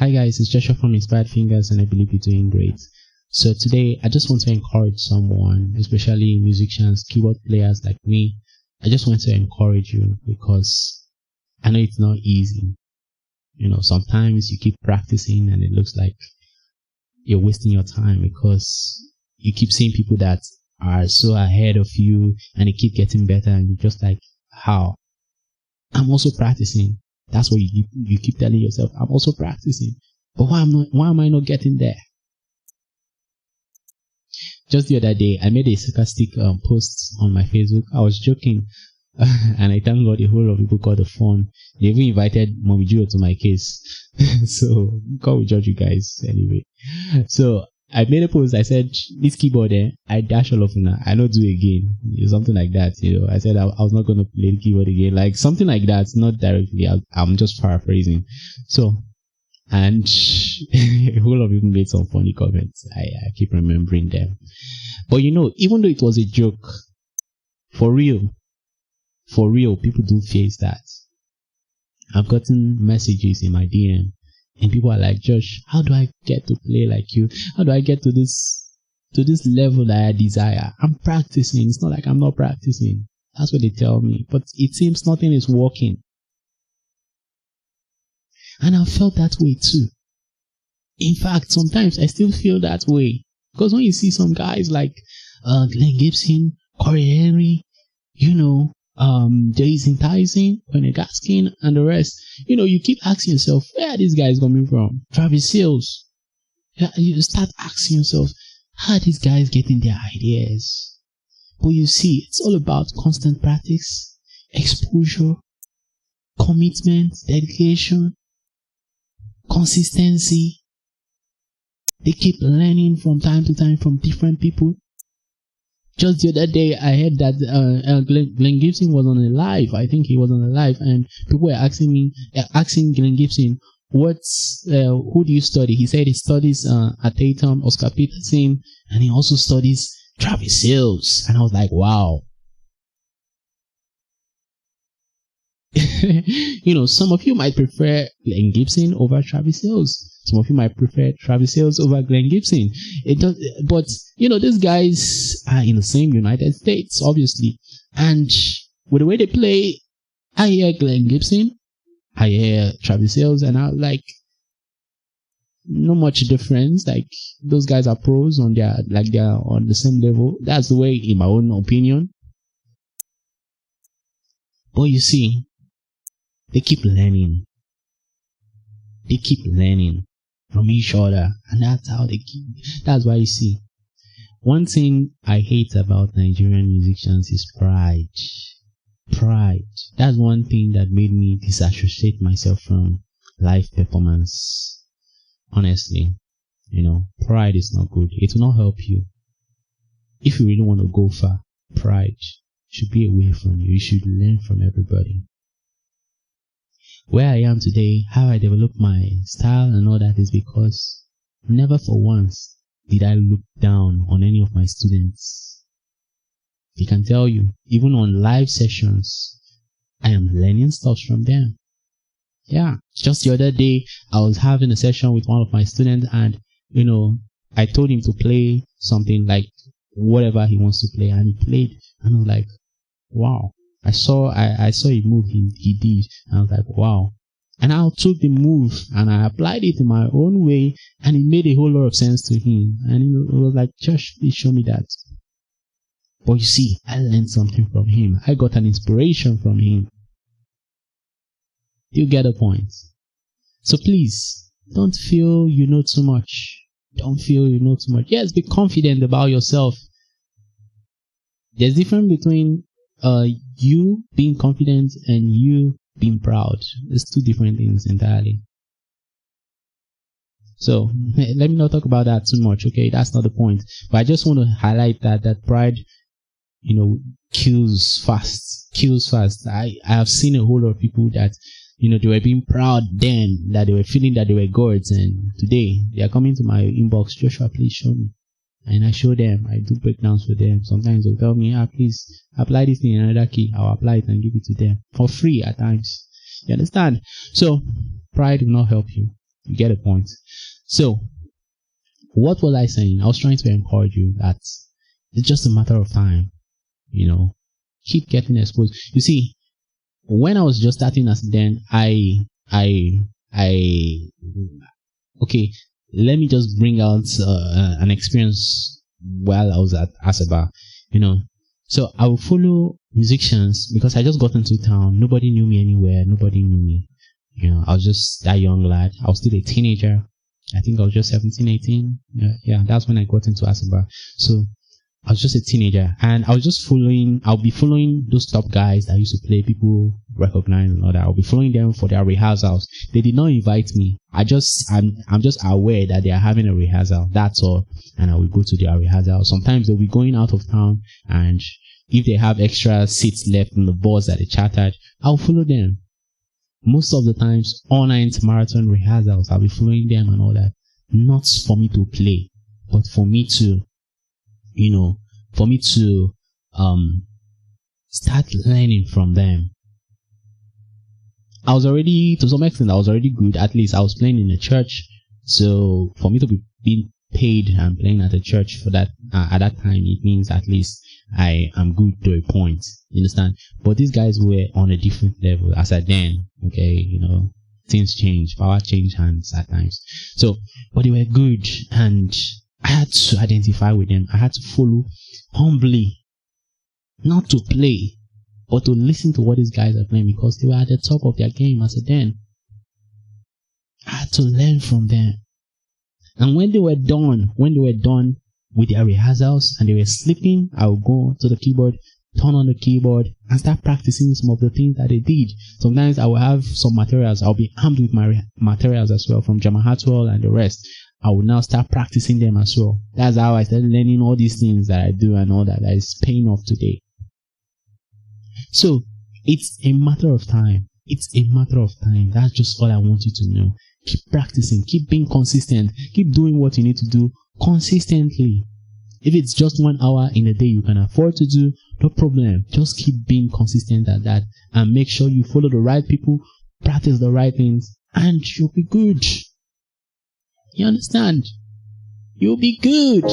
Hi guys, it's Joshua from Inspired Fingers, and I believe you're doing great. So today I just want to encourage someone, especially musicians, keyboard players like me. I just want to encourage you because I know it's not easy. Sometimes you keep practicing and it looks like you're wasting your time because you keep seeing people that are so ahead of you and they keep getting better, and you're just like, how? I'm also practicing. That's what you keep telling yourself. I'm also practicing, but why am I not getting there? Just the other day, I made a sarcastic post on my Facebook. I was joking, and I thank God a whole lot of people got the phone. They even invited Mommy Juro to my case. So God will judge you guys anyway. So I made a post. I said, this keyboard there, I dash all of it now. I don't do it again. Something like that. I said I was not going to play the keyboard again. Like something like that. Not directly. I'm just paraphrasing. So, and a whole lot of people made some funny comments. I keep remembering them. But even though it was a joke, for real, people do face that. I've gotten messages in my DM. And people are like, Josh, how do I get to play like you? How do I get to this level that I desire? I'm practicing. It's not like I'm not practicing. That's what they tell me. But it seems nothing is working. And I felt that way too. In fact, sometimes I still feel that way. Because when you see some guys like Glenn Gibson, Corey Henry, Jason Tyson, Quentin Gaskin, and the rest, you keep asking yourself, where are these guys coming from? Travis Sales. You start asking yourself, how are these guys getting their ideas? But you see, it's all about constant practice, exposure, commitment, dedication, consistency. They keep learning from time to time from different people. Just the other day, I heard that Glenn Gibson was on a live. I think he was on a live, and people were asking Glenn Gibson, who do you study? He said he studies at Tatum, Oscar Peterson, and he also studies Travis Sales. And I was like, wow. Some of you might prefer Glenn Gibson over Travis Sales. Some of you might prefer Travis Sales over Glenn Gibson. But these guys are in the same United States, obviously. And with the way they play, I hear Glenn Gibson, I hear Travis Sales, and I'm like, no much difference. Like, those guys are pros they're on the same level. That's the way, in my own opinion. But you see, they keep learning. They keep learning from each other, and that's why you see, one thing I hate about Nigerian musicians is pride. That's one thing that made me disassociate myself from live performance. Honestly, pride is not good. It will not help you. If you really want to go far, pride should be away from you. You should learn from everybody. Where I am today, how I developed my style and all that is because never for once did I look down on any of my students. I can tell you, even on live sessions, I am learning stuff from them. Yeah, just the other day, I was having a session with one of my students, and, I told him to play something like whatever he wants to play, and he played, and I was like, wow. I saw a move he did, and I was like, wow. And I took the move and I applied it in my own way, and it made a whole lot of sense to him. And it was like, Josh, please show me that. But you see, I learned something from him. I got an inspiration from him. You get the point. So please, don't feel you know too much. Don't feel you know too much. Yes, be confident about yourself. There's a difference between you being confident and you being proud. It's two different things entirely. So let me not talk about that too much, okay? That's not the point. But I just want to highlight that pride, kills fast. I have seen a whole lot of people that, they were being proud then, that they were feeling that they were gods, and today they are coming to my inbox, Joshua, please show me. And I show them, I do breakdowns for them. Sometimes they'll tell me, please apply this thing in another key. I'll apply it and give it to them for free at times. You understand? So pride will not help you. You get a point. So, what was I saying? I was trying to encourage you that it's just a matter of time. Keep getting exposed. You see, when I was just starting as then, okay, let me just bring out an experience while I was at Asaba, So I would follow musicians because I just got into town. Nobody knew me anywhere. Nobody knew me. I was just that young lad. I was still a teenager. I think I was just 17, 18. Yeah, that's when I got into Asaba. So I was just a teenager, and I was just I'll be following those top guys that used to play, people recognize and all that. I'll be following them for their rehearsals. They did not invite me. I'm just aware that they are having a rehearsal. That's all. And I will go to their rehearsal. Sometimes they'll be going out of town, and if they have extra seats left in the bus that they chartered, I'll follow them. Most of the times, all night marathon rehearsals, I'll be following them and all that. Not for me to play, but for me to start learning from them. I was already, to some extent, good. At least I was playing in a church. So for me to be being paid and playing at a church for that, at that time, it means at least I am good to a point. You understand? But these guys were on a different level as at then. Okay, things change, power change hands at times. So, but they were good, and I had to identify with them. I had to follow humbly, not to play, but to listen to what these guys are playing, because they were at the top of their game as a then. I had to learn from them. And when they were done with their rehearsals and they were sleeping, I would go to the keyboard, turn on the keyboard, and start practicing some of the things that they did. Sometimes I will have some materials. I'll be armed with my materials as well, from Jama Hartwell and the rest. I will now start practicing them as well. That's how I started learning all these things that I do and all that is paying off today. So, it's a matter of time. That's just all I want you to know. Keep practicing. Keep being consistent. Keep doing what you need to do consistently. If it's just 1 hour in a day you can afford to do, no problem. Just keep being consistent at that, and make sure you follow the right people, practice the right things, and you'll be good. You understand? You'll be good.